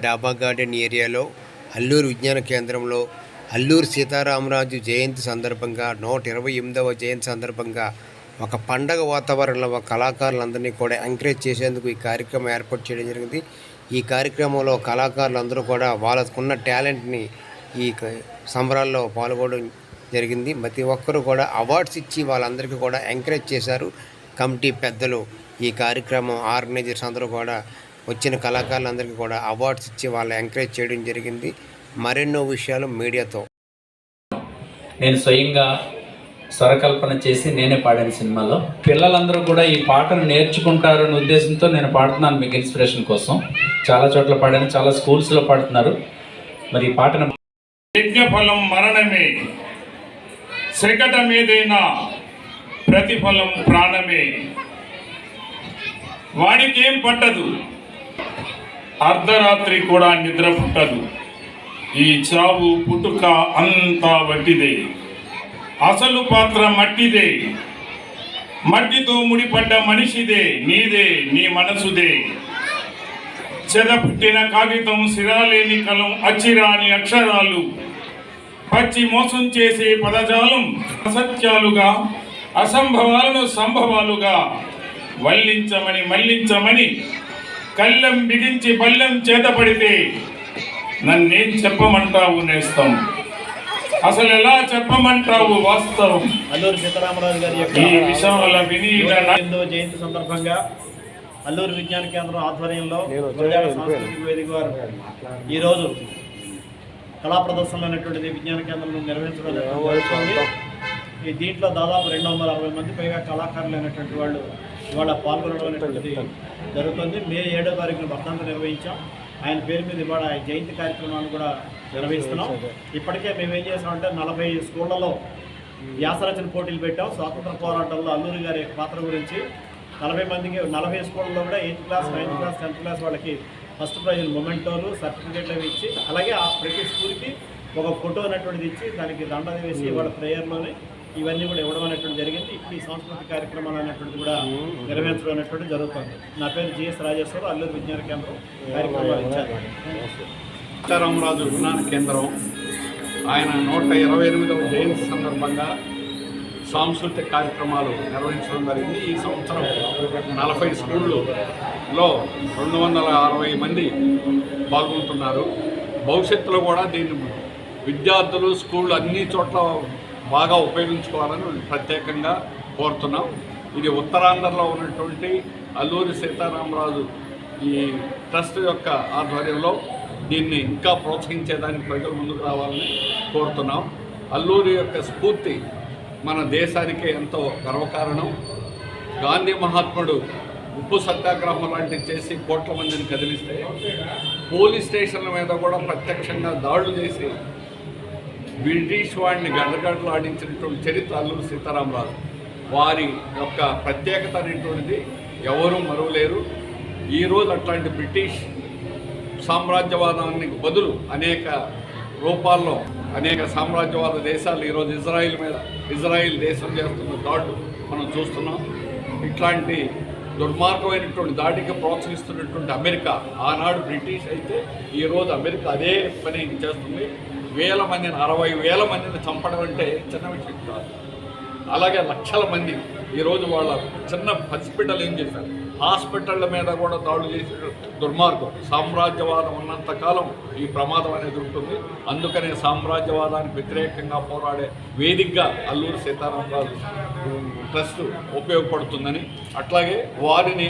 డాబా గార్డెన్ ఏరియాలో అల్లూరు విజ్ఞాన కేంద్రంలో అల్లూరు సీతారామరాజు జయంతి సందర్భంగా 128వ జయంతి సందర్భంగా ఒక పండగ వాతావరణంలో కళాకారులందరినీ కూడా ఎంకరేజ్ చేసేందుకు ఈ కార్యక్రమం ఏర్పాటు చేయడం జరిగింది. ఈ కార్యక్రమంలో కళాకారులందరూ కూడా వాళ్ళకున్న టాలెంట్ని ఈ సంబరాల్లో పాల్గొనడం జరిగింది. ప్రతి ఒక్కరూ కూడా అవార్డ్స్ ఇచ్చి వాళ్ళందరికీ కూడా ఎంకరేజ్ చేశారు. కమిటీ పెద్దలు ఈ కార్యక్రమం ఆర్గనైజర్స్ అందరూ కూడా వచ్చిన కళాకారులందరికీ కూడా అవార్డ్స్ ఇచ్చి వాళ్ళు ఎంకరేజ్ చేయడం జరిగింది. మరెన్నో విషయాలు మీడియాతో నేను స్వయంగా స్వరకల్పన చేసి నేనే పాడాను సినిమాలో. పిల్లలందరూ కూడా ఈ పాటను నేర్చుకుంటారనే ఉద్దేశంతో నేను పాడుతున్నాను, మీకు ఇన్స్పిరేషన్ కోసం. చాలా చోట్ల పాడాను, చాలా స్కూల్స్లో పాడుతున్నారు. మరి ఈ పాటను యజ్ఞఫలం మరణమే, శకటమేదైనా ప్రతిఫలం ప్రాణమే. వాడికేం పట్టదు, అర్ధరాత్రి కూడా నిద్ర పుట్టదు. ఈ చావు పుట్టుక అంతా వట్టిదే, అసలు పాత్ర మట్టిదే. మట్టితో ముడిపడ్డ మనిషిదే, నీదే నీ మనసుదే. చెదపుట్టిన కాగితం, సిరాలేని కలం, అచ్చిరాని అక్షరాలు, పచ్చి మోసం చేసే పదజాలం, అసత్యాలుగా అసంభవాలను సంభవాలుగా వల్లించమని మళ్లించమని కళ్ళెం బిగించి బల్లెం చేతపడితే నన్నేం చెప్పమంటావు నేస్తం, అసలు ఎలా చెప్పమంటావు వాస్తవం. అల్లూరు సీతారామరాజు గారి యొక్క ఈ విషయాల వినీత జయంతి సందర్భంగా అల్లూరు విజ్ఞాన కేంద్రం ఆధ్వర్యంలో సాంస్కృతిక వేదిక వారు ఈరోజు కళా ప్రదర్శనలు అనేటువంటిది విజ్ఞాన కేంద్రంలో నిర్వహించడం జరుగుతుంది. ఈ దీంట్లో దాదాపు 260 మంది పైగా కళాకారులు అయినటువంటి వాళ్ళు ఇవాళ పాల్గొనడం అనేటువంటిది జరుగుతుంది. మే 7వ తారీఖున వర్ధంతి నిర్వహించాం. ఆయన పేరు మీద ఇవాళ జయంతి కార్యక్రమాన్ని కూడా నిర్వహిస్తున్నాం. ఇప్పటికే మేము ఏం చేసామంటే 40 స్కూళ్లలో వ్యాసరచన పోటీలు పెట్టాం. స్వాతంత్ర పోరాటంలో అల్లూరి గారి పాత్ర గురించి 40 మందికి 40 స్కూళ్ళలో కూడా 8th class 9th class 10th class వాళ్ళకి ఫస్ట్ ప్రైజ్ మొమెంటోలు సర్టిఫికేట్లు అవి ఇచ్చి, అలాగే ఆ ప్రతి స్కూల్కి ఒక ఫోటో అనేటువంటిది ఇచ్చి దానికి దండ వేసి ఇవాళ ప్రేయర్లోనే ఇవన్నీ కూడా ఇవ్వడం అనేటువంటి జరిగింది. ఈ సాంస్కృతిక కార్యక్రమాలు అనేటువంటిది కూడా నెరవేర్చడం అనేటువంటి జరుగుతుంది. నా పేరు జిఎస్ రాజేశ్వరరావు, అల్లూరు విజ్ఞాన కేంద్రం కార్యక్రమాలు ఇచ్చారు. సీతారామరాజు విజ్ఞాన కేంద్రం ఆయన 128వ జయంతి సందర్భంగా సాంస్కృతిక కార్యక్రమాలు నిర్వహించడం జరిగింది. ఈ సంవత్సరం 40 స్కూళ్ళలో 260 మంది పాల్గొంటున్నారు. భవిష్యత్తులో కూడా దీన్ని విద్యార్థులు స్కూళ్ళు అన్ని చోట్ల బాగా ఉపయోగించుకోవాలని ప్రత్యేకంగా కోరుతున్నాం. ఇది ఉత్తరాంధ్రలో ఉన్నటువంటి అల్లూరి సీతారామరాజు ఈ ట్రస్ట్ యొక్క ఆధ్వర్యంలో దీన్ని ఇంకా ప్రోత్సహించేదానికి ప్రజలు ముందుకు రావాలని కోరుతున్నాం. అల్లూరి యొక్క స్ఫూర్తి మన దేశానికి ఎంతో గర్వకారణం. గాంధీ మహాత్ముడు ఉప్పు సత్యాగ్రహం లాంటివి చేసి కోట్ల మందిని కదిలిస్తే పోలీస్ స్టేషన్ల మీద కూడా ప్రత్యక్షంగా దాడులు చేసి బ్రిటిష్ వాడిని గడగడలాడించినటువంటి చరిత్ర అల్లూరి సీతారామరాజు. వారి యొక్క ప్రత్యేకత అనేటువంటిది ఎవరూ మరువలేరు. ఈరోజు అట్లాంటి బ్రిటిష్ సామ్రాజ్యవాదానికి బదులు అనేక రూపాల్లో అనేక సామ్రాజ్యవాద దేశాలు ఈరోజు ఇజ్రాయిల్ దేశం చేస్తున్న దాడులు మనం చూస్తున్నాం. ఇట్లాంటి దుర్మార్గమైనటువంటి దాడికి ప్రోత్సహిస్తున్నటువంటి అమెరికా, ఆనాడు బ్రిటిష్ అయితే ఈరోజు అమెరికా అదే పని చేస్తుంది. 60,000 మందిని చంపడం అంటే చిన్న విషయం కాదు. అలాగే లక్షల మంది ఈరోజు వాళ్ళ చిన్న హాస్పిటల్ ఏం చేశారు, హాస్పిటళ్ళ మీద కూడా దాడులు చేసే దుర్మార్గం. సామ్రాజ్యవాదం ఉన్నంతకాలం ఈ ప్రమాదం అనేది ఉంటుంది. అందుకనే సామ్రాజ్యవాదానికి వ్యతిరేకంగా పోరాడే వేదికగా అల్లూరి సీతారామరాజు ట్రస్ట్ ఉపయోగపడుతుందని, అట్లాగే వారిని